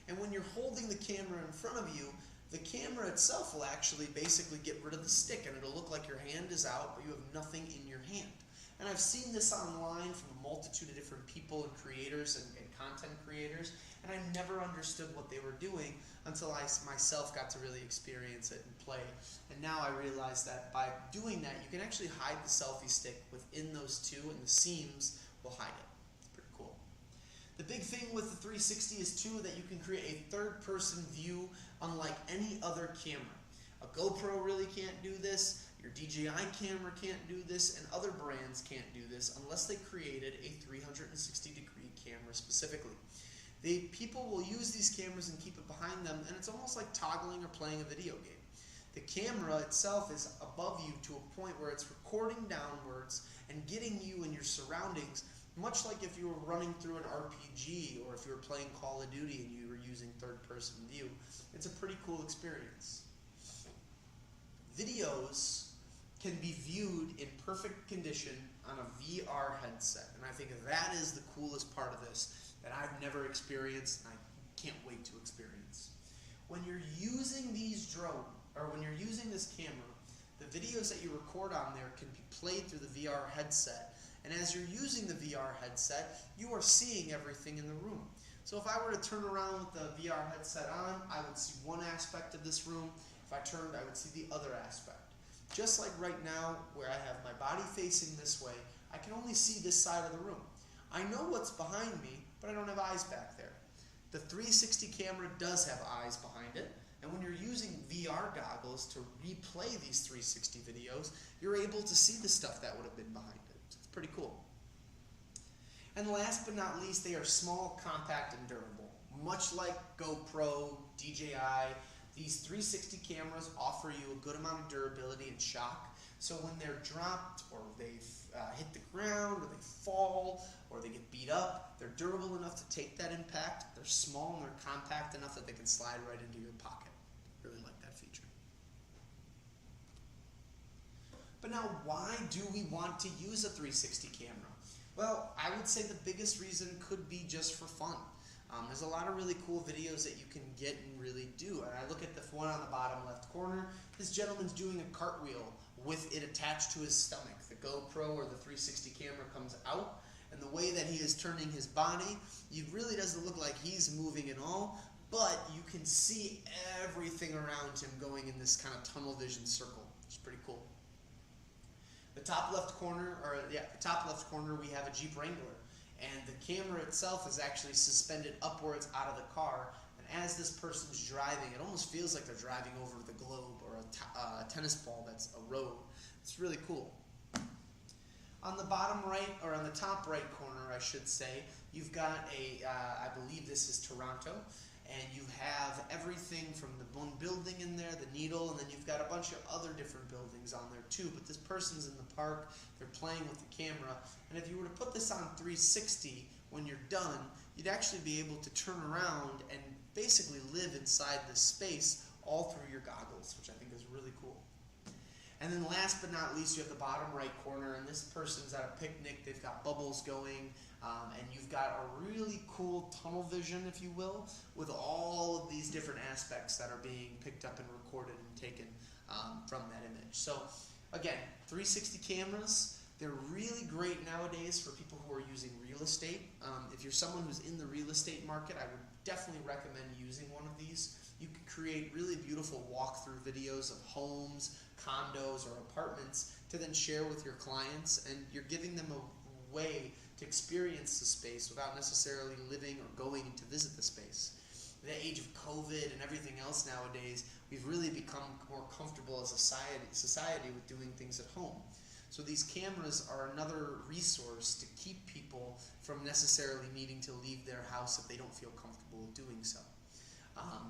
[SPEAKER 1] And when you're holding the camera in front of you, the camera itself will actually basically get rid of the stick, and it'll look like your hand is out, but you have nothing in your hand. And I've seen this online from a multitude of different people and creators and content creators, and I never understood what they were doing until I myself got to really experience it and play. And now I realize that by doing that, you can actually hide the selfie stick within those 2, and the seams will hide it. It's pretty cool. The big thing with the 360 is too that you can create a third-person view unlike any other camera. A GoPro really can't do this, your DJI camera can't do this, and other brands can't do this unless they created a 360-degree camera specifically. People will use these cameras and keep it behind them, and it's almost like toggling or playing a video game. The camera itself is above you to a point where it's recording downwards and getting you and your surroundings, much like if you were running through an RPG or if you were playing Call of Duty and you were using third-person view. It's a pretty cool experience. Videos can be viewed in perfect condition on a VR headset, and I think that is the coolest part of this that I've never experienced and I can't wait to experience. When you're using these when you're using this camera, the videos that you record on there can be played through the VR headset, and as you're using the VR headset, you are seeing everything in the room. So if I were to turn around with the VR headset on, I would see one aspect of this room. If I turned, I would see the other aspect. Just like right now, where I have my body facing this way, I can only see this side of the room. I know what's behind me, but I don't have eyes back there. The 360 camera does have eyes behind it, and when you're using VR goggles to replay these 360 videos, you're able to see the stuff that would have been behind it. So it's pretty cool. And last but not least, they are small, compact, and durable. Much like GoPro, DJI, these 360 cameras offer you a good amount of durability and shock. So when they're dropped, or they've hit the ground, or they fall, or they get beat up, they're durable enough to take that impact. They're small and they're compact enough that they can slide right into your pocket. Really like that feature. But now, why do we want to use a 360 camera? Well, I would say the biggest reason could be just for fun. There's a lot of really cool videos that you can get and really do. And I look at the one on the bottom left corner. This gentleman's doing a cartwheel with it attached to his stomach. The GoPro or the 360 camera comes out, and the way that he is turning his body, it really doesn't look like he's moving at all, but you can see everything around him going in this kind of tunnel vision circle. It's pretty cool. The top left corner, we have a Jeep Wrangler, and the camera itself is actually suspended upwards out of the car. And as this person's driving, it almost feels like they're driving over the globe or a tennis ball that's a road. It's really cool. On the bottom right, or on the top right corner, I should say, you've got I believe this is Toronto, and you have everything from the one building in there, the Needle, and then you've got a bunch of other different buildings on there too. But this person's in the park, they're playing with the camera, and if you were to put this on 360 when you're done, you'd actually be able to turn around and basically live inside this space all through your goggles, which I think is really cool. And then last but not least, you have the bottom right corner, and this person's at a picnic. They've got bubbles going, and you've got a really cool tunnel vision, if you will, with all of these different aspects that are being picked up and recorded and taken from that image. So again, 360 cameras, they're really great nowadays for people who are using real estate. If you're someone who's in the real estate market, I would definitely recommend using one of these. You can create really beautiful walkthrough videos of homes, condos, or apartments to then share with your clients, and you're giving them a way to experience the space without necessarily living or going to visit the space. In the age of COVID and everything else nowadays, we've really become more comfortable as a society with doing things at home. So these cameras are another resource to keep people from necessarily needing to leave their house if they don't feel comfortable doing so.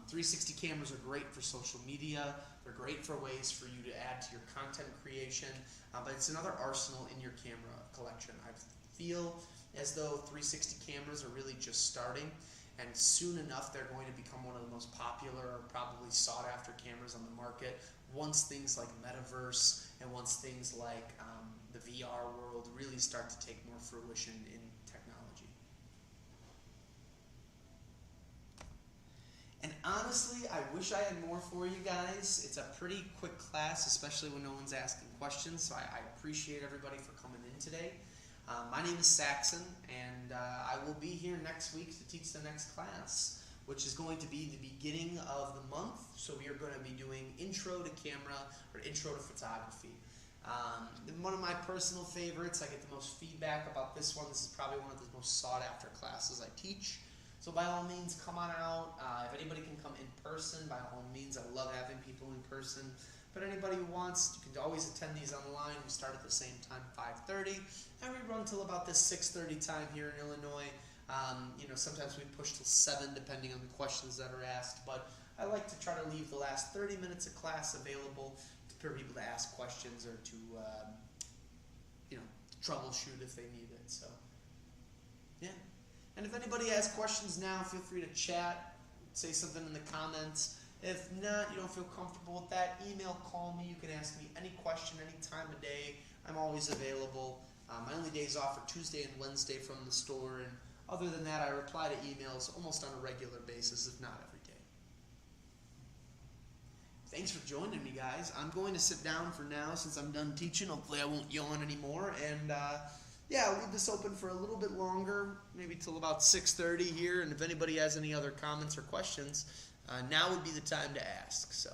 [SPEAKER 1] 360 cameras are great for social media. They're great for ways for you to add to your content creation, but it's another arsenal in your camera collection. I feel as though 360 cameras are really just starting, and soon enough they're going to become one of the most popular or probably sought after cameras on the market once things like metaverse and once things like the VR world really start to take more fruition in technology. And honestly, I wish I had more for you guys. It's a pretty quick class, especially when no one's asking questions, so I appreciate everybody for coming in today. My name is Saxon, and I will be here next week to teach the next class, which is going to be the beginning of the month. So we are going to be doing Intro to Camera, or Intro to Photography. One of my personal favorites. I get the most feedback about this one. This is probably one of the most sought after classes I teach. So by all means, come on out. If anybody can come in person, by all means, I love having people in person. But anybody who wants, you can always attend these online. We start at the same time, 5:30, and we run till about this 6:30 time here in Illinois. Sometimes we push till 7 depending on the questions that are asked, but I like to try to leave the last 30 minutes of class available for people to ask questions or to troubleshoot if they need it. So yeah, and if anybody has questions now, feel free to chat, say something in the comments. If not, you don't feel comfortable with that, email, call me. You can ask me any question, any time of day. I'm always available. My only days off are Tuesday and Wednesday from the store, and other than that, I reply to emails almost on a regular basis, if not every day. Thanks for joining me, guys. I'm going to sit down for now since I'm done teaching. Hopefully I won't yawn anymore, and I'll leave this open for a little bit longer, maybe till about 6:30 here, and if anybody has any other comments or questions, now would be the time to ask. So.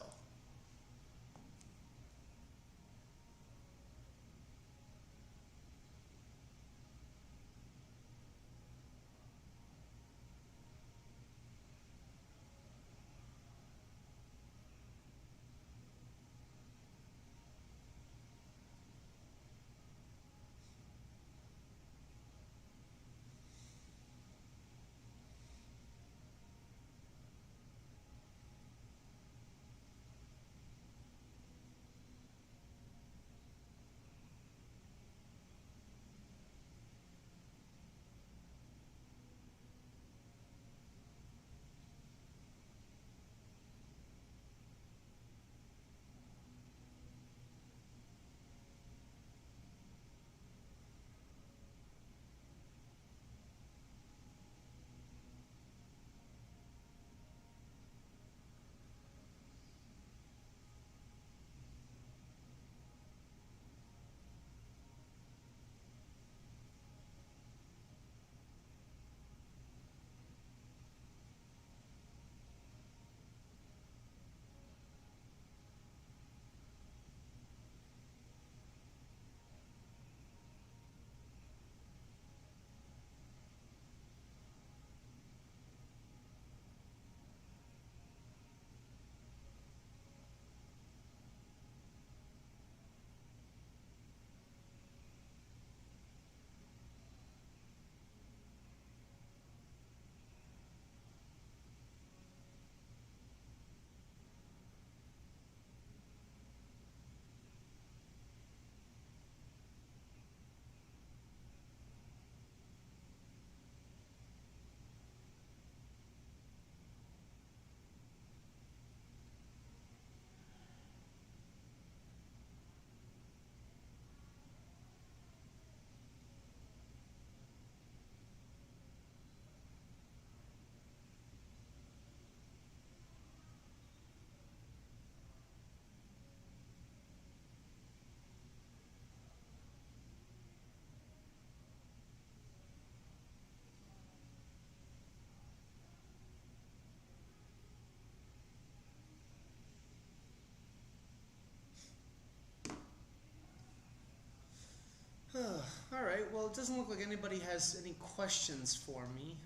[SPEAKER 1] it doesn't look like anybody has any questions for me.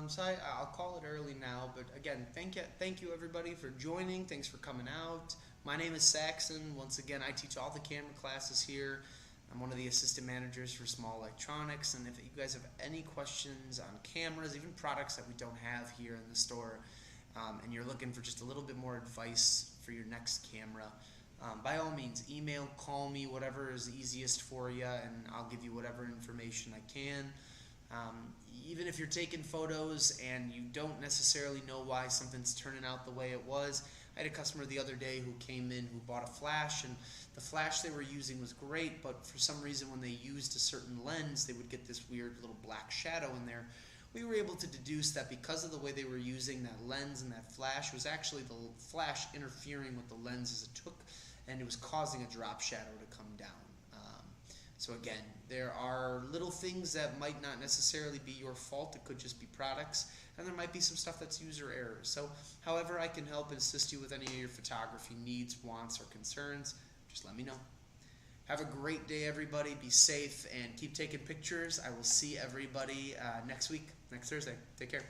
[SPEAKER 1] So I'll call it early now. But again, thank you everybody for joining. Thanks for coming out. My name is Saxon. Once again, I teach all the camera classes here. I'm one of the assistant managers for small electronics. And if you guys have any questions on cameras, even products that we don't have here in the store, and you're looking for just a little bit more advice for your next camera, by all means, email, call me, whatever is easiest for you, and I'll give you whatever information I can. Even if you're taking photos and you don't necessarily know why something's turning out the way it was. I had a customer the other day who came in who bought a flash, and the flash they were using was great, but for some reason when they used a certain lens, they would get this weird little black shadow in there. We were able to deduce that because of the way they were using that lens and that flash, was actually the flash interfering with the lens as it took, and it was causing a drop shadow to come down. So again, there are little things that might not necessarily be your fault. It could just be products, and there might be some stuff that's user errors. So however I can help and assist you with any of your photography needs, wants, or concerns, just let me know. Have a great day, everybody. Be safe and keep taking pictures. I will see everybody next week, next Thursday. Take care.